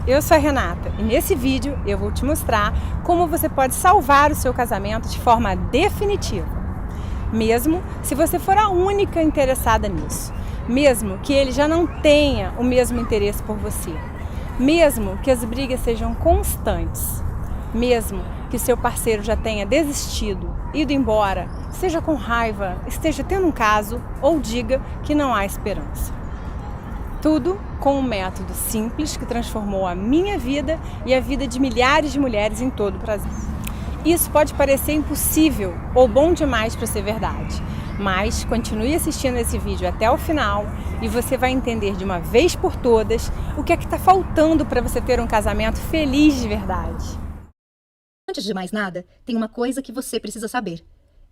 eu sou a Renata e nesse vídeo eu vou te mostrar como você pode salvar o seu casamento de forma definitiva. Mesmo se você for a única interessada nisso, mesmo que ele já não tenha o mesmo interesse por você, mesmo que as brigas sejam constantes, mesmo que seu parceiro já tenha desistido, ido embora, esteja com raiva, esteja tendo um caso ou diga que não há esperança. Tudo com um método simples que transformou a minha vida e a vida de milhares de mulheres em todo o Brasil. Isso pode parecer impossível ou bom demais para ser verdade, mas continue assistindo esse vídeo até o final e você vai entender de uma vez por todas o que é que está faltando para você ter um casamento feliz de verdade. Antes de mais nada, tem uma coisa que você precisa saber.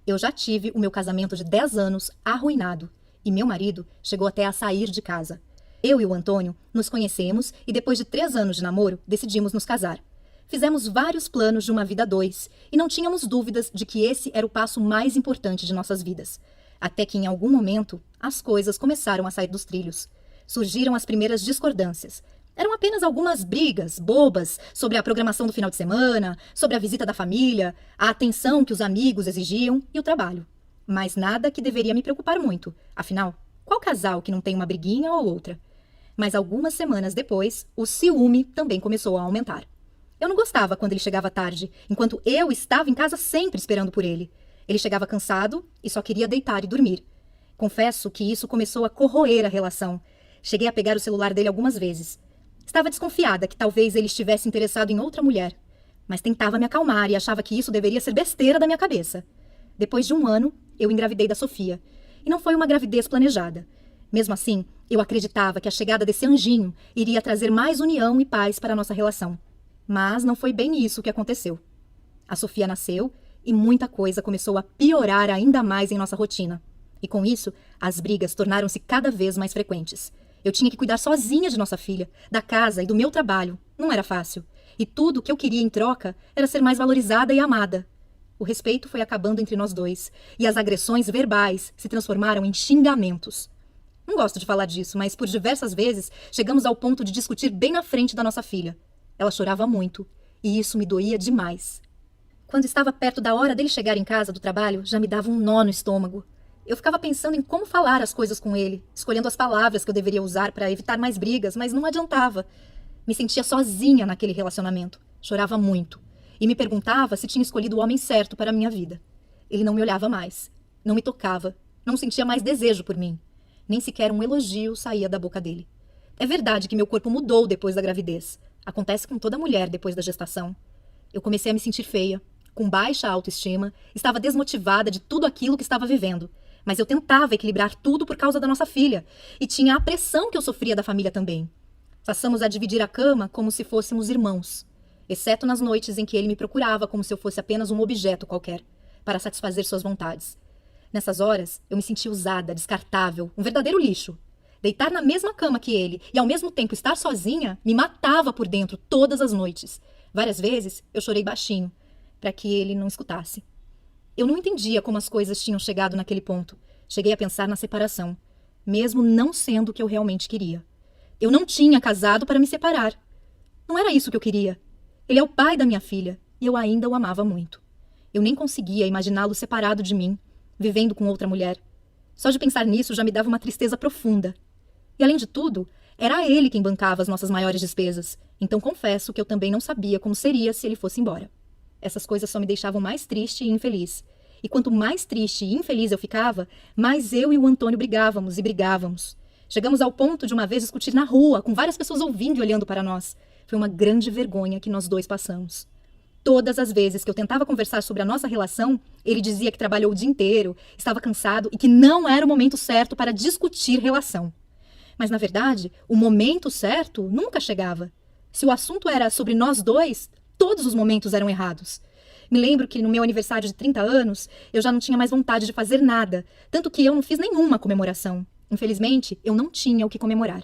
Eu já tive o meu casamento de 10 anos arruinado e meu marido chegou até a sair de casa. Eu e o Antônio nos conhecemos e depois de 3 anos de namoro, decidimos nos casar. Fizemos vários planos de uma vida a dois e não tínhamos dúvidas de que esse era o passo mais importante de nossas vidas. Até que em algum momento, as coisas começaram a sair dos trilhos. Surgiram as primeiras discordâncias. Eram apenas algumas brigas bobas sobre a programação do final de semana, sobre a visita da família, a atenção que os amigos exigiam e o trabalho. Mas nada que deveria me preocupar muito. Afinal, qual casal que não tem uma briguinha ou outra? Mas algumas semanas depois, o ciúme também começou a aumentar. Eu não gostava quando ele chegava tarde, enquanto eu estava em casa sempre esperando por ele. Ele chegava cansado e só queria deitar e dormir. Confesso que isso começou a corroer a relação. Cheguei a pegar o celular dele algumas vezes. Estava desconfiada que talvez ele estivesse interessado em outra mulher, mas tentava me acalmar e achava que isso deveria ser besteira da minha cabeça. Depois de 1 ano, eu engravidei da Sofia. E não foi uma gravidez planejada. Mesmo assim, eu acreditava que a chegada desse anjinho iria trazer mais união e paz para a nossa relação. Mas não foi bem isso que aconteceu. A Sofia nasceu e muita coisa começou a piorar ainda mais em nossa rotina. E com isso, as brigas tornaram-se cada vez mais frequentes. Eu tinha que cuidar sozinha de nossa filha, da casa e do meu trabalho. Não era fácil. E tudo o que eu queria em troca era ser mais valorizada e amada. O respeito foi acabando entre nós dois, e as agressões verbais se transformaram em xingamentos. Não gosto de falar disso, mas por diversas vezes chegamos ao ponto de discutir bem na frente da nossa filha. Ela chorava muito, e isso me doía demais. Quando estava perto da hora dele chegar em casa do trabalho, já me dava um nó no estômago. Eu ficava pensando em como falar as coisas com ele, escolhendo as palavras que eu deveria usar para evitar mais brigas, mas não adiantava. Me sentia sozinha naquele relacionamento. Chorava muito. E me perguntava se tinha escolhido o homem certo para a minha vida. Ele não me olhava mais. Não me tocava. Não sentia mais desejo por mim. Nem sequer um elogio saía da boca dele. É verdade que meu corpo mudou depois da gravidez. Acontece com toda mulher depois da gestação. Eu comecei a me sentir feia, com baixa autoestima, estava desmotivada de tudo aquilo que estava vivendo. Mas eu tentava equilibrar tudo por causa da nossa filha. E tinha a pressão que eu sofria da família também. Passamos a dividir a cama como se fôssemos irmãos. Exceto nas noites em que ele me procurava como se eu fosse apenas um objeto qualquer, para satisfazer suas vontades. Nessas horas, eu me sentia usada, descartável, um verdadeiro lixo. Deitar na mesma cama que ele e ao mesmo tempo estar sozinha me matava por dentro todas as noites. Várias vezes eu chorei baixinho, para que ele não escutasse. Eu não entendia como as coisas tinham chegado naquele ponto. Cheguei a pensar na separação, mesmo não sendo o que eu realmente queria. Eu não tinha casado para me separar. Não era isso que eu queria. Ele é o pai da minha filha e eu ainda o amava muito. Eu nem conseguia imaginá-lo separado de mim, vivendo com outra mulher. Só de pensar nisso já me dava uma tristeza profunda. E além de tudo, era ele quem bancava as nossas maiores despesas. Então confesso que eu também não sabia como seria se ele fosse embora. Essas coisas só me deixavam mais triste e infeliz. E quanto mais triste e infeliz eu ficava, mais eu e o Antônio brigávamos e brigávamos. Chegamos ao ponto de uma vez discutir na rua, com várias pessoas ouvindo e olhando para nós. Foi uma grande vergonha que nós dois passamos. Todas as vezes que eu tentava conversar sobre a nossa relação, ele dizia que trabalhou o dia inteiro, estava cansado e que não era o momento certo para discutir relação. Mas, na verdade, o momento certo nunca chegava. Se o assunto era sobre nós dois, todos os momentos eram errados. Me lembro que no meu aniversário de 30 anos, eu já não tinha mais vontade de fazer nada, tanto que eu não fiz nenhuma comemoração. Infelizmente, eu não tinha o que comemorar.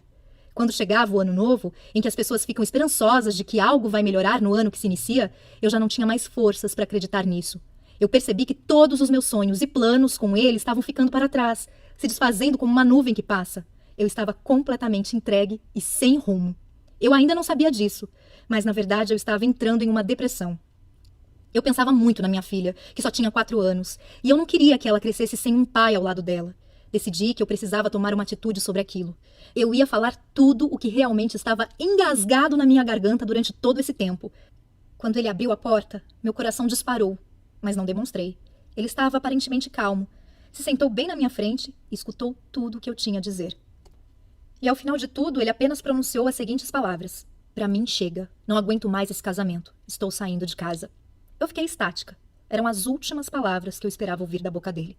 Quando chegava o ano novo, em que as pessoas ficam esperançosas de que algo vai melhorar no ano que se inicia, eu já não tinha mais forças para acreditar nisso. Eu percebi que todos os meus sonhos e planos com ele estavam ficando para trás, se desfazendo como uma nuvem que passa. Eu estava completamente entregue e sem rumo. Eu ainda não sabia disso, mas na verdade eu estava entrando em uma depressão. Eu pensava muito na minha filha, que só tinha 4 anos, e eu não queria que ela crescesse sem um pai ao lado dela. Decidi que eu precisava tomar uma atitude sobre aquilo. Eu ia falar tudo o que realmente estava engasgado na minha garganta durante todo esse tempo. Quando ele abriu a porta, meu coração disparou, mas não demonstrei. Ele estava aparentemente calmo. Se sentou bem na minha frente e escutou tudo o que eu tinha a dizer. E ao final de tudo, ele apenas pronunciou as seguintes palavras: "Pra mim chega. Não aguento mais esse casamento. Estou saindo de casa." Eu fiquei estática. Eram as últimas palavras que eu esperava ouvir da boca dele.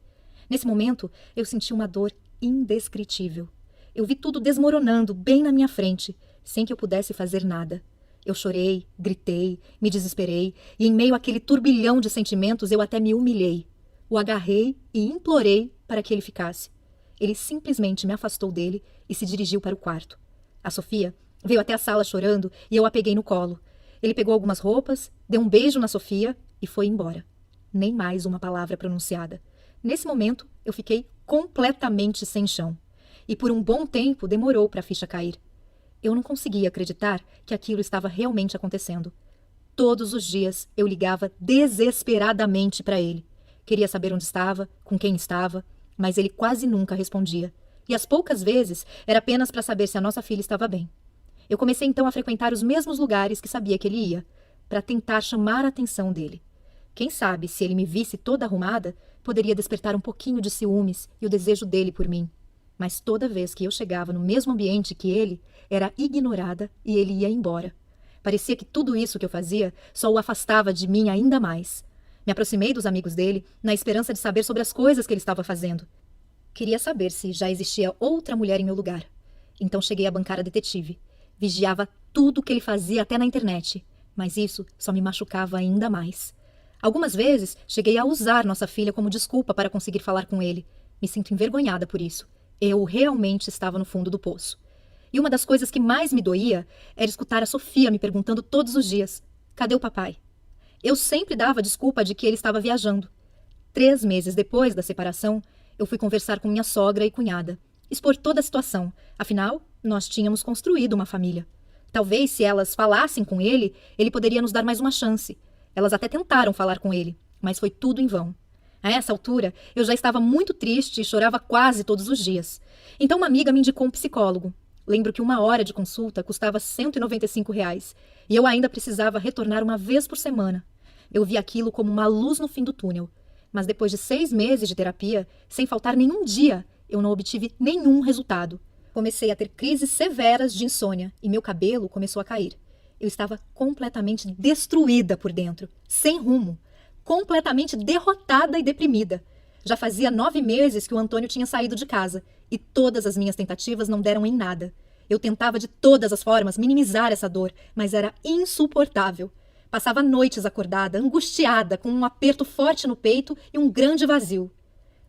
Nesse momento, eu senti uma dor indescritível. Eu vi tudo desmoronando bem na minha frente, sem que eu pudesse fazer nada. Eu chorei, gritei, me desesperei, e em meio àquele turbilhão de sentimentos eu até me humilhei. O agarrei e implorei para que ele ficasse. Ele simplesmente me afastou dele e se dirigiu para o quarto. A Sofia veio até a sala chorando e eu a peguei no colo. Ele pegou algumas roupas, deu um beijo na Sofia e foi embora. Nem mais uma palavra pronunciada. Nesse momento, eu fiquei completamente sem chão. E por um bom tempo demorou para a ficha cair. Eu não conseguia acreditar que aquilo estava realmente acontecendo. Todos os dias eu ligava desesperadamente para ele. Queria saber onde estava, com quem estava, mas ele quase nunca respondia. E as poucas vezes era apenas para saber se a nossa filha estava bem. Eu comecei então a frequentar os mesmos lugares que sabia que ele ia, para tentar chamar a atenção dele. Quem sabe, se ele me visse toda arrumada, poderia despertar um pouquinho de ciúmes e o desejo dele por mim. Mas toda vez que eu chegava no mesmo ambiente que ele, era ignorada e ele ia embora. Parecia que tudo isso que eu fazia só o afastava de mim ainda mais. Me aproximei dos amigos dele, na esperança de saber sobre as coisas que ele estava fazendo. Queria saber se já existia outra mulher em meu lugar. Então cheguei a bancar a detetive. Vigiava tudo o que ele fazia até na internet, mas isso só me machucava ainda mais. Algumas vezes cheguei a usar nossa filha como desculpa para conseguir falar com ele. Me sinto envergonhada por isso. Eu realmente estava no fundo do poço. E uma das coisas que mais me doía era escutar a Sofia me perguntando todos os dias: "Cadê o papai?" Eu sempre dava desculpa de que ele estava viajando. 3 meses depois da separação, eu fui conversar com minha sogra e cunhada, expor toda a situação. Afinal, nós tínhamos construído uma família. Talvez, se elas falassem com ele, ele poderia nos dar mais uma chance. Elas até tentaram falar com ele, mas foi tudo em vão. A essa altura, eu já estava muito triste e chorava quase todos os dias. Então uma amiga me indicou um psicólogo. Lembro que 1 hora de consulta custava R$ 195 e eu ainda precisava retornar uma vez por semana. Eu vi aquilo como uma luz no fim do túnel. Mas depois de 6 meses de terapia, sem faltar nenhum dia, eu não obtive nenhum resultado. Comecei a ter crises severas de insônia e meu cabelo começou a cair. Eu estava completamente destruída por dentro, sem rumo, completamente derrotada e deprimida. Já fazia 9 meses que o Antônio tinha saído de casa e todas as minhas tentativas não deram em nada. Eu tentava de todas as formas minimizar essa dor, mas era insuportável. Passava noites acordada, angustiada, com um aperto forte no peito e um grande vazio.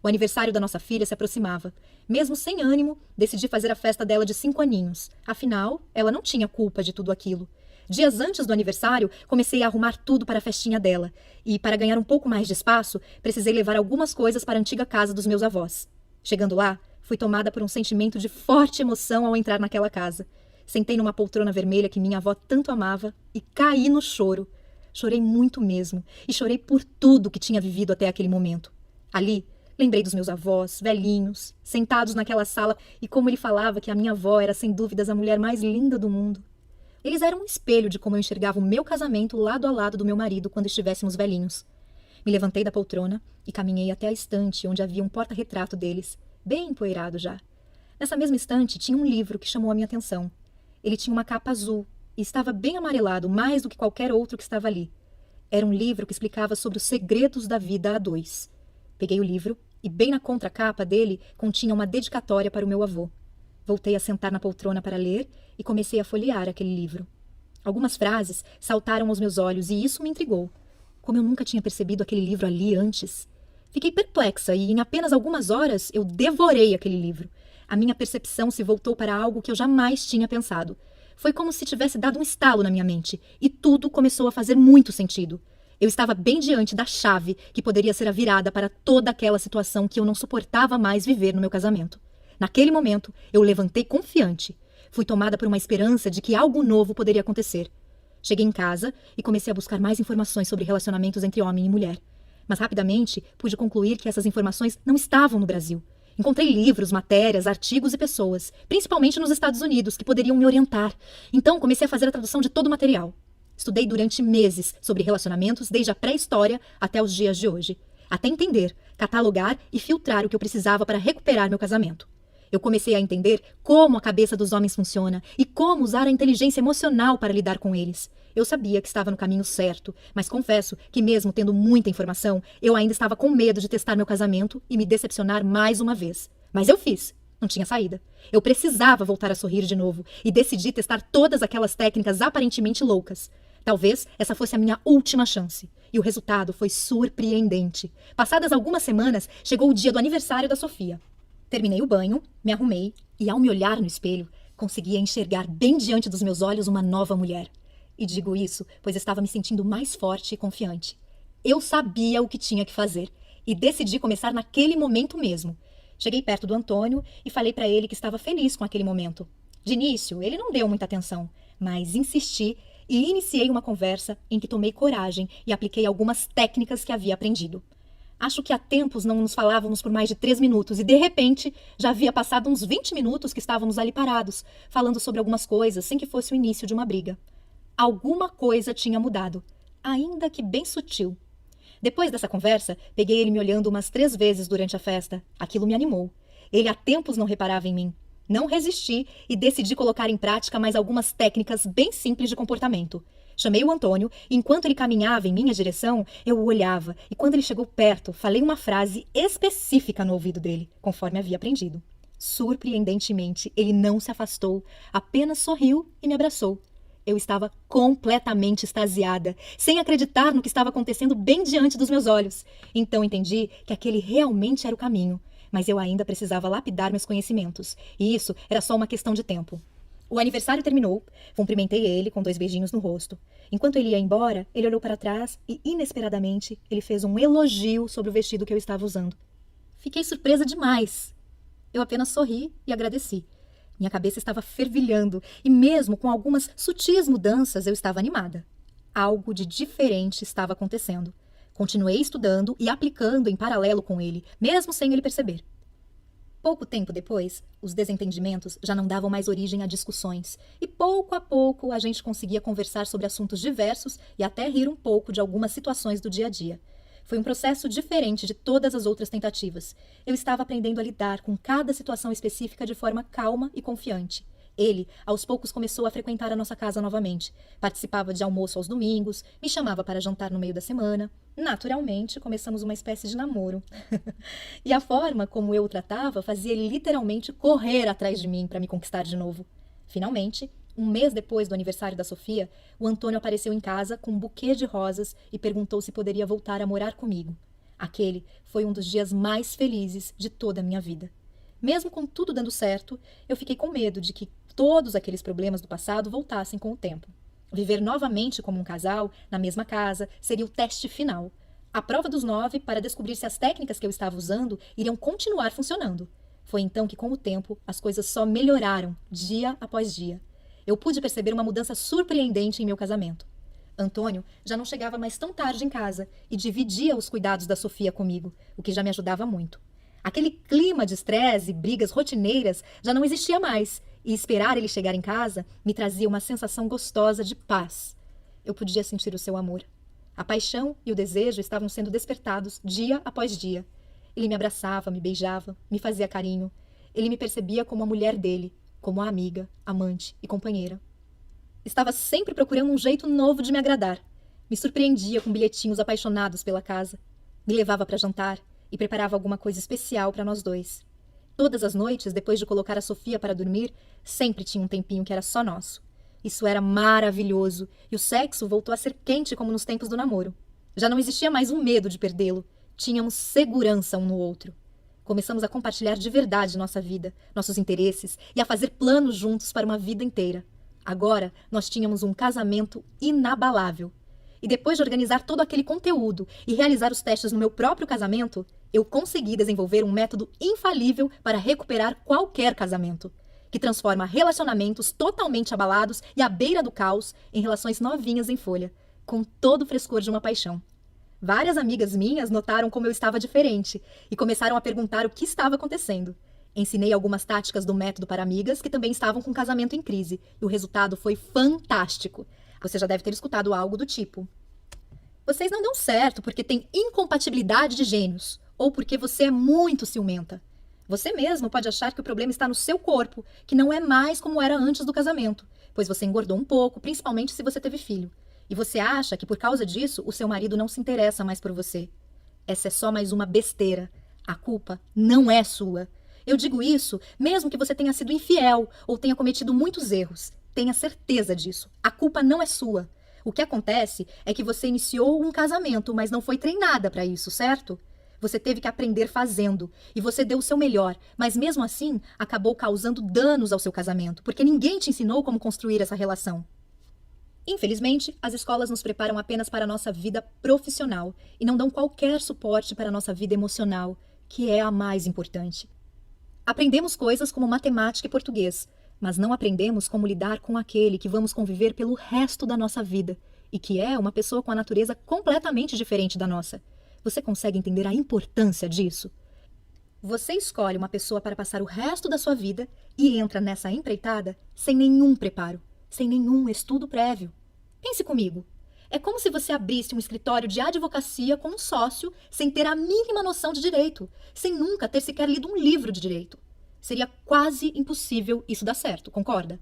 O aniversário da nossa filha se aproximava. Mesmo sem ânimo, decidi fazer a festa dela de 5 aninhos. Afinal, ela não tinha culpa de tudo aquilo. Dias antes do aniversário, comecei a arrumar tudo para a festinha dela. E, para ganhar um pouco mais de espaço, precisei levar algumas coisas para a antiga casa dos meus avós. Chegando lá, fui tomada por um sentimento de forte emoção ao entrar naquela casa. Sentei numa poltrona vermelha que minha avó tanto amava e caí no choro. Chorei muito mesmo, e chorei por tudo que tinha vivido até aquele momento. Ali, lembrei dos meus avós, velhinhos, sentados naquela sala, e como ele falava que a minha avó era sem dúvidas a mulher mais linda do mundo. Eles eram um espelho de como eu enxergava o meu casamento lado a lado do meu marido quando estivéssemos velhinhos. Me levantei da poltrona e caminhei até a estante onde havia um porta-retrato deles, bem empoeirado já. Nessa mesma estante tinha um livro que chamou a minha atenção. Ele tinha uma capa azul e estava bem amarelado, mais do que qualquer outro que estava ali. Era um livro que explicava sobre os segredos da vida a dois. Peguei o livro e bem na contracapa dele continha uma dedicatória para o meu avô. Voltei a sentar na poltrona para ler e comecei a folhear aquele livro. Algumas frases saltaram aos meus olhos e isso me intrigou. Como eu nunca tinha percebido aquele livro ali antes. Fiquei perplexa e em apenas algumas horas eu devorei aquele livro. A minha percepção se voltou para algo que eu jamais tinha pensado. Foi como se tivesse dado um estalo na minha mente e tudo começou a fazer muito sentido. Eu estava bem diante da chave que poderia ser a virada para toda aquela situação que eu não suportava mais viver no meu casamento. Naquele momento, eu levantei confiante. Fui tomada por uma esperança de que algo novo poderia acontecer. Cheguei em casa e comecei a buscar mais informações sobre relacionamentos entre homem e mulher. Mas rapidamente pude concluir que essas informações não estavam no Brasil. Encontrei livros, matérias, artigos e pessoas, principalmente nos Estados Unidos, que poderiam me orientar. Então comecei a fazer a tradução de todo o material. Estudei durante meses sobre relacionamentos, desde a pré-história até os dias de hoje, até entender, catalogar e filtrar o que eu precisava para recuperar meu casamento. Eu comecei a entender como a cabeça dos homens funciona e como usar a inteligência emocional para lidar com eles. Eu sabia que estava no caminho certo, mas confesso que mesmo tendo muita informação, eu ainda estava com medo de testar meu casamento e me decepcionar mais uma vez. Mas eu fiz. Não tinha saída. Eu precisava voltar a sorrir de novo e decidi testar todas aquelas técnicas aparentemente loucas. Talvez essa fosse a minha última chance. E o resultado foi surpreendente. Passadas algumas semanas, chegou o dia do aniversário da Sofia. Terminei o banho, me arrumei e, ao me olhar no espelho, conseguia enxergar bem diante dos meus olhos uma nova mulher. E digo isso, pois estava me sentindo mais forte e confiante. Eu sabia o que tinha que fazer e decidi começar naquele momento mesmo. Cheguei perto do Antônio e falei para ele que estava feliz com aquele momento. De início, ele não deu muita atenção, mas insisti e iniciei uma conversa em que tomei coragem e apliquei algumas técnicas que havia aprendido. Acho que há tempos não nos falávamos por mais de 3 minutos e, de repente, já havia passado uns 20 minutos que estávamos ali parados, falando sobre algumas coisas sem que fosse o início de uma briga. Alguma coisa tinha mudado, ainda que bem sutil. Depois dessa conversa, peguei ele me olhando umas 3 vezes durante a festa. Aquilo me animou. Ele há tempos não reparava em mim. Não resisti e decidi colocar em prática mais algumas técnicas bem simples de comportamento. Chamei o Antônio e, enquanto ele caminhava em minha direção, eu o olhava e, quando ele chegou perto, falei uma frase específica no ouvido dele, conforme havia aprendido. Surpreendentemente, ele não se afastou, apenas sorriu e me abraçou. Eu estava completamente extasiada, sem acreditar no que estava acontecendo bem diante dos meus olhos. Então entendi que aquele realmente era o caminho, mas eu ainda precisava lapidar meus conhecimentos, e isso era só uma questão de tempo. O aniversário terminou, cumprimentei ele com 2 beijinhos no rosto. Enquanto ele ia embora, ele olhou para trás e, inesperadamente, ele fez um elogio sobre o vestido que eu estava usando. Fiquei surpresa demais. Eu apenas sorri e agradeci. Minha cabeça estava fervilhando e, mesmo com algumas sutis mudanças, eu estava animada. Algo de diferente estava acontecendo. Continuei estudando e aplicando em paralelo com ele, mesmo sem ele perceber. Pouco tempo depois, os desentendimentos já não davam mais origem a discussões, e pouco a pouco a gente conseguia conversar sobre assuntos diversos e até rir um pouco de algumas situações do dia a dia. Foi um processo diferente de todas as outras tentativas. Eu estava aprendendo a lidar com cada situação específica de forma calma e confiante. Ele, aos poucos, começou a frequentar a nossa casa novamente. Participava de almoço aos domingos, me chamava para jantar no meio da semana. Naturalmente, começamos uma espécie de namoro. E a forma como eu o tratava fazia ele literalmente correr atrás de mim para me conquistar de novo. Finalmente, um mês depois do aniversário da Sofia, o Antônio apareceu em casa com um buquê de rosas e perguntou se poderia voltar a morar comigo. Aquele foi um dos dias mais felizes de toda a minha vida. Mesmo com tudo dando certo, eu fiquei com medo de que todos aqueles problemas do passado voltassem com o tempo. Viver novamente como um casal, na mesma casa, seria o teste final. A prova dos 9 para descobrir se as técnicas que eu estava usando iriam continuar funcionando. Foi então que, com o tempo, as coisas só melhoraram, dia após dia. Eu pude perceber uma mudança surpreendente em meu casamento. Antônio já não chegava mais tão tarde em casa e dividia os cuidados da Sofia comigo, o que já me ajudava muito. Aquele clima de estresse e brigas rotineiras já não existia mais, e esperar ele chegar em casa me trazia uma sensação gostosa de paz. Eu podia sentir o seu amor. A paixão e o desejo estavam sendo despertados dia após dia. Ele me abraçava, me beijava, me fazia carinho. Ele me percebia como a mulher dele, como a amiga, amante e companheira. Estava sempre procurando um jeito novo de me agradar. Me surpreendia com bilhetinhos apaixonados pela casa. Me levava para jantar e preparava alguma coisa especial para nós dois. Todas as noites, depois de colocar a Sofia para dormir, sempre tinha um tempinho que era só nosso. Isso era maravilhoso e o sexo voltou a ser quente como nos tempos do namoro. Já não existia mais um medo de perdê-lo. Tínhamos segurança um no outro. Começamos a compartilhar de verdade nossa vida, nossos interesses e a fazer planos juntos para uma vida inteira. Agora, nós tínhamos um casamento inabalável. E depois de organizar todo aquele conteúdo e realizar os testes no meu próprio casamento, eu consegui desenvolver um método infalível para recuperar qualquer casamento. que transforma relacionamentos totalmente abalados e à beira do caos em relações novinhas em folha, com todo o frescor de uma paixão. Várias amigas minhas notaram como eu estava diferente e começaram a perguntar o que estava acontecendo. Ensinei algumas táticas do método para amigas que também estavam com o casamento em crise, e o resultado foi fantástico. Você já deve ter escutado algo do tipo: vocês não dão certo porque têm incompatibilidade de gênios, ou porque você é muito ciumenta. Você mesmo pode achar que o problema está no seu corpo, que não é mais como era antes do casamento, pois você engordou um pouco, principalmente se você teve filho. E você acha que por causa disso o seu marido não se interessa mais por você. Essa é só mais uma besteira. A culpa não é sua. Eu digo isso mesmo que você tenha sido infiel ou tenha cometido muitos erros. Tenha certeza disso. A culpa não é sua. O que acontece é que você iniciou um casamento, mas não foi treinada para isso, certo? Você teve que aprender fazendo, e você deu o seu melhor, mas mesmo assim acabou causando danos ao seu casamento, porque ninguém te ensinou como construir essa relação. Infelizmente, as escolas nos preparam apenas para a nossa vida profissional e não dão qualquer suporte para a nossa vida emocional, que é a mais importante. Aprendemos coisas como matemática e português, mas não aprendemos como lidar com aquele que vamos conviver pelo resto da nossa vida e que é uma pessoa com a natureza completamente diferente da nossa. Você consegue entender a importância disso? Você escolhe uma pessoa para passar o resto da sua vida e entra nessa empreitada sem nenhum preparo, sem nenhum estudo prévio. Pense comigo. É como se você abrisse um escritório de advocacia com um sócio sem ter a mínima noção de direito, sem nunca ter sequer lido um livro de direito. Seria quase impossível isso dar certo, concorda?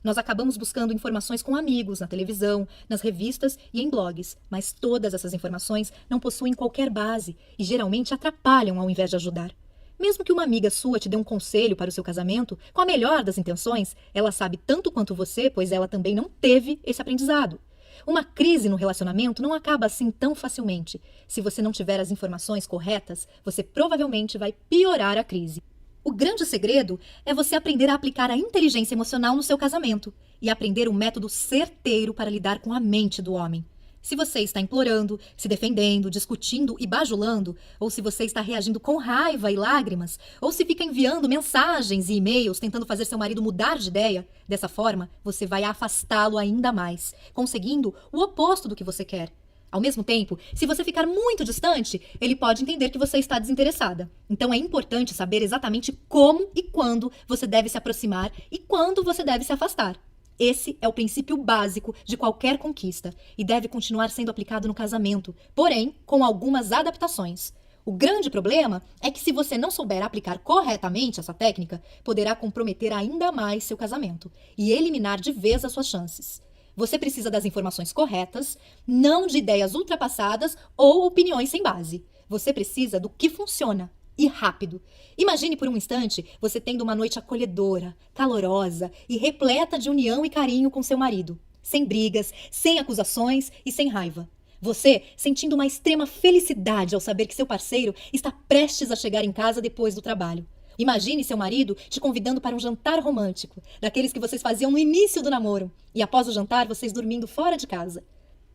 Nós acabamos buscando informações com amigos, na televisão, nas revistas e em blogs, mas todas essas informações não possuem qualquer base e geralmente atrapalham ao invés de ajudar. Mesmo que uma amiga sua te dê um conselho para o seu casamento, com a melhor das intenções, ela sabe tanto quanto você, pois ela também não teve esse aprendizado. Uma crise no relacionamento não acaba assim tão facilmente. Se você não tiver as informações corretas, você provavelmente vai piorar a crise. O grande segredo é você aprender a aplicar a inteligência emocional no seu casamento e aprender um método certeiro para lidar com a mente do homem. Se você está implorando, se defendendo, discutindo e bajulando, ou se você está reagindo com raiva e lágrimas, ou se fica enviando mensagens e e-mails tentando fazer seu marido mudar de ideia, dessa forma você vai afastá-lo ainda mais, conseguindo o oposto do que você quer. Ao mesmo tempo, se você ficar muito distante, ele pode entender que você está desinteressada. Então é importante saber exatamente como e quando você deve se aproximar e quando você deve se afastar. Esse é o princípio básico de qualquer conquista e deve continuar sendo aplicado no casamento, porém com algumas adaptações. O grande problema é que se você não souber aplicar corretamente essa técnica, poderá comprometer ainda mais seu casamento e eliminar de vez as suas chances. Você precisa das informações corretas, não de ideias ultrapassadas ou opiniões sem base. Você precisa do que funciona. E rápido. Imagine por um instante você tendo uma noite acolhedora, calorosa e repleta de união e carinho com seu marido. Sem brigas, sem acusações e sem raiva. Você sentindo uma extrema felicidade ao saber que seu parceiro está prestes a chegar em casa depois do trabalho. Imagine seu marido te convidando para um jantar romântico, daqueles que vocês faziam no início do namoro, e após o jantar vocês dormindo fora de casa.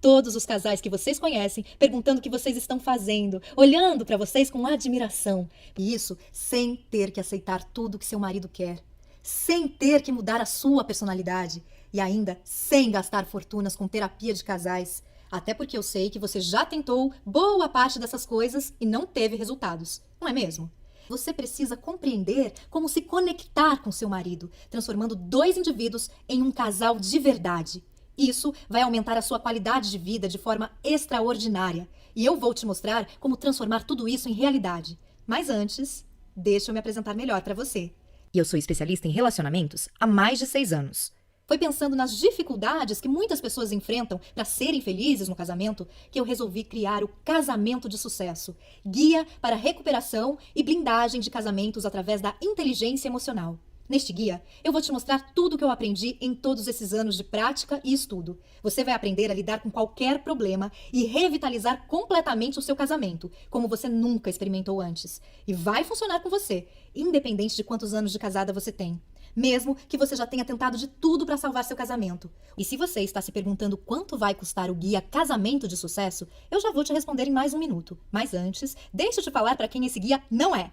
Todos os casais que vocês conhecem perguntando o que vocês estão fazendo, olhando para vocês com admiração. E isso sem ter que aceitar tudo que seu marido quer, sem ter que mudar a sua personalidade e ainda sem gastar fortunas com terapia de casais. Até porque eu sei que você já tentou boa parte dessas coisas e não teve resultados, não é mesmo? Você precisa compreender como se conectar com seu marido, transformando dois indivíduos em um casal de verdade. Isso vai aumentar a sua qualidade de vida de forma extraordinária. E eu vou te mostrar como transformar tudo isso em realidade. Mas antes, deixa eu me apresentar melhor para você. Eu sou especialista em relacionamentos há mais de 6 anos. Foi pensando nas dificuldades que muitas pessoas enfrentam para serem felizes no casamento que eu resolvi criar o Casamento de Sucesso, guia para recuperação e blindagem de casamentos através da inteligência emocional. Neste guia, eu vou te mostrar tudo o que eu aprendi em todos esses anos de prática e estudo. Você vai aprender a lidar com qualquer problema e revitalizar completamente o seu casamento, como você nunca experimentou antes. E vai funcionar com você, independente de quantos anos de casada você tem. Mesmo que você já tenha tentado de tudo para salvar seu casamento. E se você está se perguntando quanto vai custar o guia Casamento de Sucesso, eu já vou te responder em mais um minuto. Mas antes, deixa eu te falar para quem esse guia não é.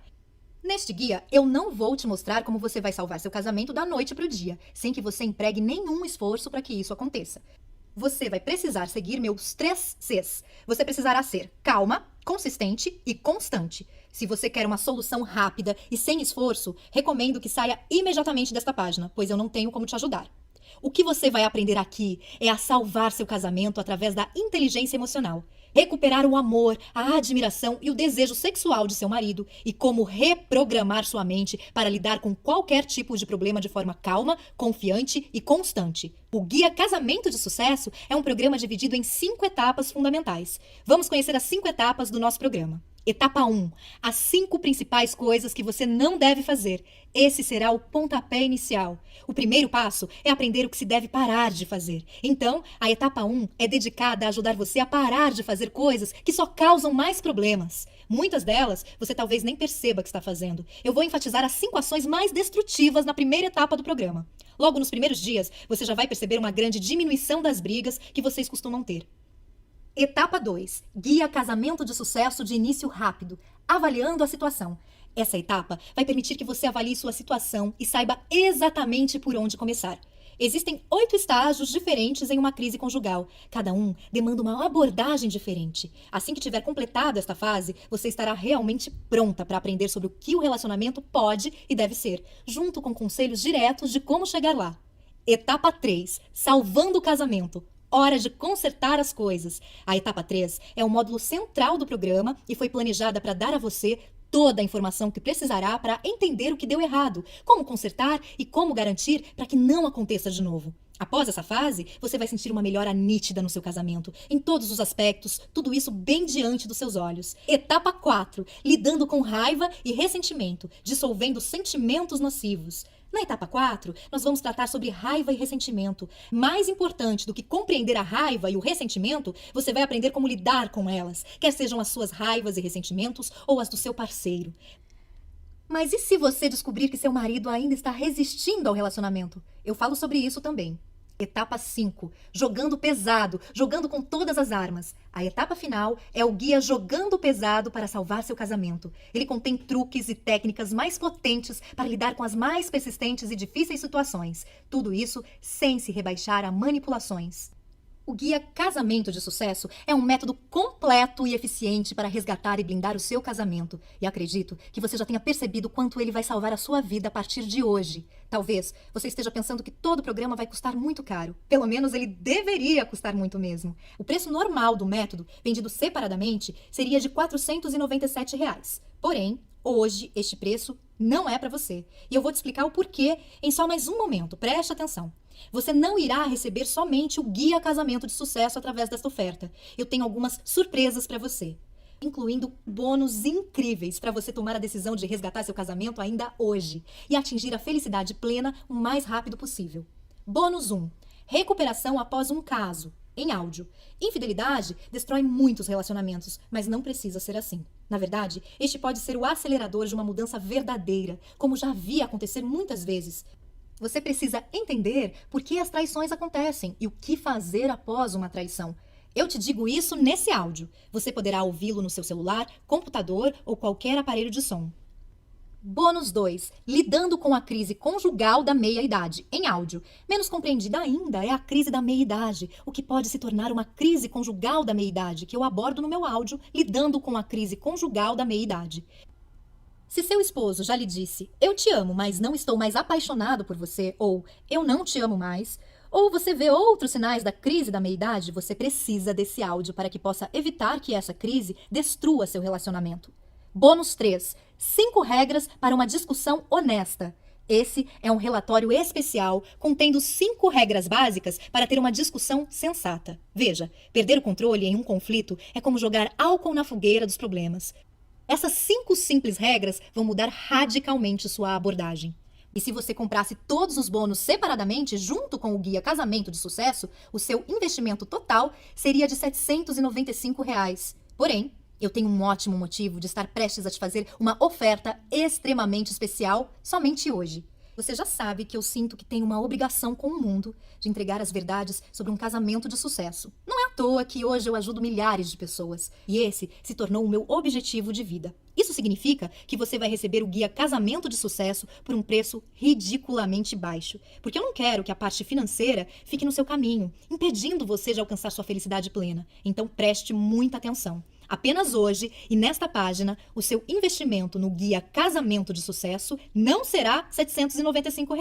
Neste guia, eu não vou te mostrar como você vai salvar seu casamento da noite para o dia, sem que você empregue nenhum esforço para que isso aconteça. Você vai precisar seguir meus 3 Cs. Você precisará ser calma, consistente e constante. Se você quer uma solução rápida e sem esforço, recomendo que saia imediatamente desta página, pois eu não tenho como te ajudar. O que você vai aprender aqui é a salvar seu casamento através da inteligência emocional, recuperar o amor, a admiração e o desejo sexual de seu marido e como reprogramar sua mente para lidar com qualquer tipo de problema de forma calma, confiante e constante. O Guia Casamento de Sucesso é um programa dividido em 5 etapas fundamentais. Vamos conhecer as 5 etapas do nosso programa. Etapa 1. As 5 principais coisas que você não deve fazer. Esse será o pontapé inicial. O primeiro passo é aprender o que se deve parar de fazer. Então, a etapa 1 é dedicada a ajudar você a parar de fazer coisas que só causam mais problemas. Muitas delas você talvez nem perceba que está fazendo. Eu vou enfatizar as 5 ações mais destrutivas na primeira etapa do programa. Logo nos primeiros dias, você já vai perceber uma grande diminuição das brigas que vocês costumam ter. Etapa 2. Guia Casamento de Sucesso de início rápido, avaliando a situação. Essa etapa vai permitir que você avalie sua situação e saiba exatamente por onde começar. Existem 8 estágios diferentes em uma crise conjugal. Cada um demanda uma abordagem diferente. Assim que tiver completado esta fase, você estará realmente pronta para aprender sobre o que o relacionamento pode e deve ser, junto com conselhos diretos de como chegar lá. Etapa 3. Salvando o casamento. Hora de consertar as coisas. A etapa 3 é o módulo central do programa e foi planejada para dar a você toda a informação que precisará para entender o que deu errado, como consertar e como garantir para que não aconteça de novo. Após essa fase, você vai sentir uma melhora nítida no seu casamento, em todos os aspectos, tudo isso bem diante dos seus olhos. Etapa 4, lidando com raiva e ressentimento, dissolvendo sentimentos nocivos. Na etapa 4, nós vamos tratar sobre raiva e ressentimento. Mais importante do que compreender a raiva e o ressentimento, você vai aprender como lidar com elas, quer sejam as suas raivas e ressentimentos ou as do seu parceiro. Mas e se você descobrir que seu marido ainda está resistindo ao relacionamento? Eu falo sobre isso também. Etapa 5. Jogando pesado, jogando com todas as armas. A etapa final é o guia Jogando Pesado para salvar seu casamento. Ele contém truques e técnicas mais potentes para lidar com as mais persistentes e difíceis situações. Tudo isso sem se rebaixar a manipulações. O Guia Casamento de Sucesso é um método completo e eficiente para resgatar e blindar o seu casamento. E acredito que você já tenha percebido quanto ele vai salvar a sua vida a partir de hoje. Talvez você esteja pensando que todo o programa vai custar muito caro. Pelo menos ele deveria custar muito mesmo. O preço normal do método, vendido separadamente, seria de R$ 497. Porém, hoje este preço não é para você. E eu vou te explicar o porquê em só mais um momento. Preste atenção. Você não irá receber somente o Guia Casamento de Sucesso através desta oferta. Eu tenho algumas surpresas para você, incluindo bônus incríveis para você tomar a decisão de resgatar seu casamento ainda hoje e atingir a felicidade plena o mais rápido possível. Bônus 1. Recuperação após um caso, em áudio. Infidelidade destrói muitos relacionamentos, mas não precisa ser assim. Na verdade, este pode ser o acelerador de uma mudança verdadeira, como já vi acontecer muitas vezes. Você precisa entender por que as traições acontecem e o que fazer após uma traição. Eu te digo isso nesse áudio. Você poderá ouvi-lo no seu celular, computador ou qualquer aparelho de som. Bônus 2. Lidando com a crise conjugal da meia-idade, em áudio. Menos compreendida ainda é a crise da meia-idade, o que pode se tornar uma crise conjugal da meia-idade, que eu abordo no meu áudio, Lidando com a crise conjugal da meia-idade. Se seu esposo já lhe disse, eu te amo, mas não estou mais apaixonado por você, ou eu não te amo mais, ou você vê outros sinais da crise da meia-idade, você precisa desse áudio para que possa evitar que essa crise destrua seu relacionamento. Bônus 3. 5 regras para uma discussão honesta. Esse é um relatório especial contendo 5 regras básicas para ter uma discussão sensata. Veja, perder o controle em um conflito é como jogar álcool na fogueira dos problemas. Essas 5 simples regras vão mudar radicalmente sua abordagem. E se você comprasse todos os bônus separadamente, junto com o Guia Casamento de Sucesso, o seu investimento total seria de R$ 795. Porém, eu tenho um ótimo motivo de estar prestes a te fazer uma oferta extremamente especial somente hoje. Você já sabe que eu sinto que tenho uma obrigação com o mundo de entregar as verdades sobre um casamento de sucesso. Não é à toa que hoje eu ajudo milhares de pessoas e esse se tornou o meu objetivo de vida. Isso significa que você vai receber o guia Casamento de Sucesso por um preço ridiculamente baixo. Porque eu não quero que a parte financeira fique no seu caminho, impedindo você de alcançar sua felicidade plena. Então preste muita atenção. Apenas hoje e nesta página, o seu investimento no guia Casamento de Sucesso não será R$ 795.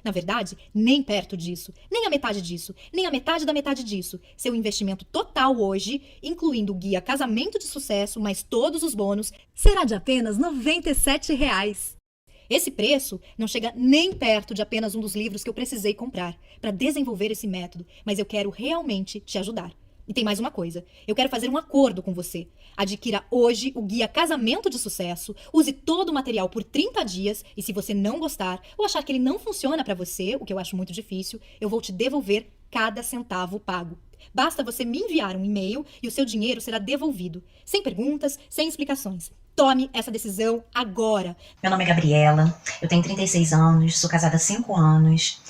Na verdade, nem perto disso, nem a metade disso, nem a metade da metade disso. Seu investimento total hoje, incluindo o guia Casamento de Sucesso, mais todos os bônus, será de apenas R$ 97. Esse preço não chega nem perto de apenas um dos livros que eu precisei comprar para desenvolver esse método, mas eu quero realmente te ajudar. E tem mais uma coisa, eu quero fazer um acordo com você. Adquira hoje o guia Casamento de Sucesso, use todo o material por 30 dias e se você não gostar ou achar que ele não funciona para você, o que eu acho muito difícil, eu vou te devolver cada centavo pago. Basta você me enviar um e-mail e o seu dinheiro será devolvido, sem perguntas, sem explicações. Tome essa decisão agora. Meu nome é Gabriela, eu tenho 36 anos, sou casada há 5 anos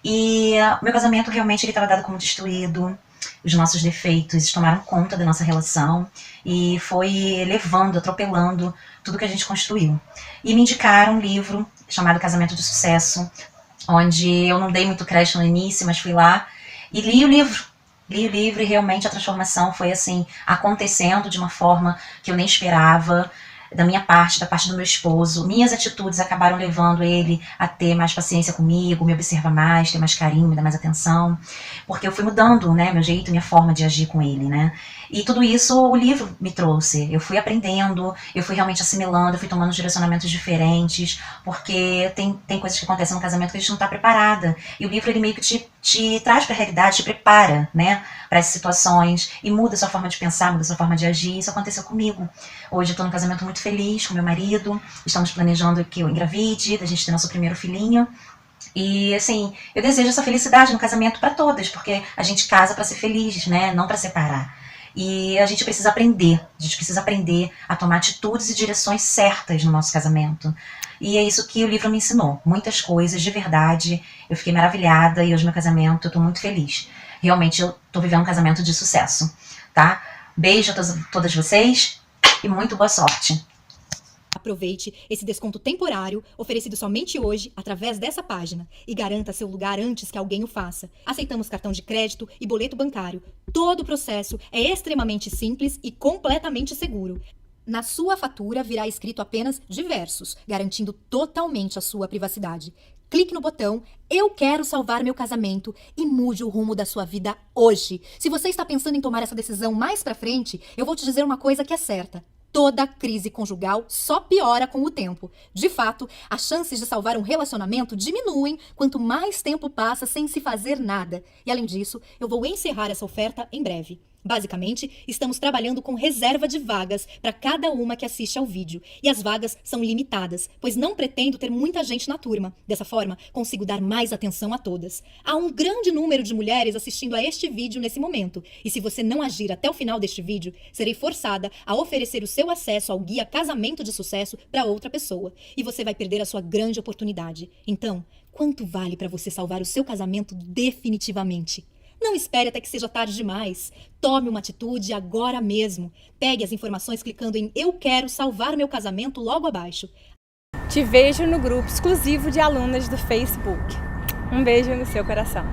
e meu casamento realmente estava dado como destruído. Os nossos defeitos tomaram conta da nossa relação e foi levando, atropelando tudo que a gente construiu. E me indicaram um livro chamado Casamento de Sucesso, onde eu não dei muito crédito no início, mas fui lá e li o livro. Li o livro e realmente a transformação foi assim, acontecendo de uma forma que eu nem esperava. Da minha parte, da parte do meu esposo, minhas atitudes acabaram levando ele a ter mais paciência comigo, me observar mais, ter mais carinho, me dar mais atenção, porque eu fui mudando, né, meu jeito, minha forma de agir com ele, né, e tudo isso o livro me trouxe, eu fui aprendendo, eu fui realmente assimilando, eu fui tomando direcionamentos diferentes, porque tem coisas que acontecem no casamento que a gente não está preparada, e o livro ele meio que te traz para a realidade, te prepara, né, para essas situações, e muda a sua forma de pensar, muda a sua forma de agir. Isso aconteceu comigo. Hoje eu estou num casamento muito feliz com meu marido, estamos planejando que eu engravide, da gente ter nosso primeiro filhinho. E assim, eu desejo essa felicidade no casamento para todas, porque a gente casa para ser feliz, né? Não para separar. E a gente precisa aprender a tomar atitudes e direções certas no nosso casamento. E é isso que o livro me ensinou, muitas coisas, de verdade. Eu fiquei maravilhada e hoje meu casamento, eu tô muito feliz. Realmente eu tô vivendo um casamento de sucesso, tá? Beijo a todas vocês e muito boa sorte. Aproveite esse desconto temporário, oferecido somente hoje, através dessa página, e garanta seu lugar antes que alguém o faça. Aceitamos cartão de crédito e boleto bancário. Todo o processo é extremamente simples e completamente seguro. Na sua fatura virá escrito apenas diversos, garantindo totalmente a sua privacidade. Clique no botão "Eu quero salvar meu casamento" e mude o rumo da sua vida hoje. Se você está pensando em tomar essa decisão mais pra frente, eu vou te dizer uma coisa que é certa. Toda crise conjugal só piora com o tempo. De fato, as chances de salvar um relacionamento diminuem quanto mais tempo passa sem se fazer nada. E além disso, eu vou encerrar essa oferta em breve. Basicamente, estamos trabalhando com reserva de vagas para cada uma que assiste ao vídeo. E as vagas são limitadas, pois não pretendo ter muita gente na turma. Dessa forma, consigo dar mais atenção a todas. Há um grande número de mulheres assistindo a este vídeo nesse momento. E se você não agir até o final deste vídeo, serei forçada a oferecer o seu acesso ao guia Casamento de Sucesso para outra pessoa. E você vai perder a sua grande oportunidade. Então, quanto vale para você salvar o seu casamento definitivamente? Não espere até que seja tarde demais. Tome uma atitude agora mesmo. Pegue as informações clicando em "Eu quero salvar meu casamento" logo abaixo. Te vejo no grupo exclusivo de alunas do Facebook. Um beijo no seu coração.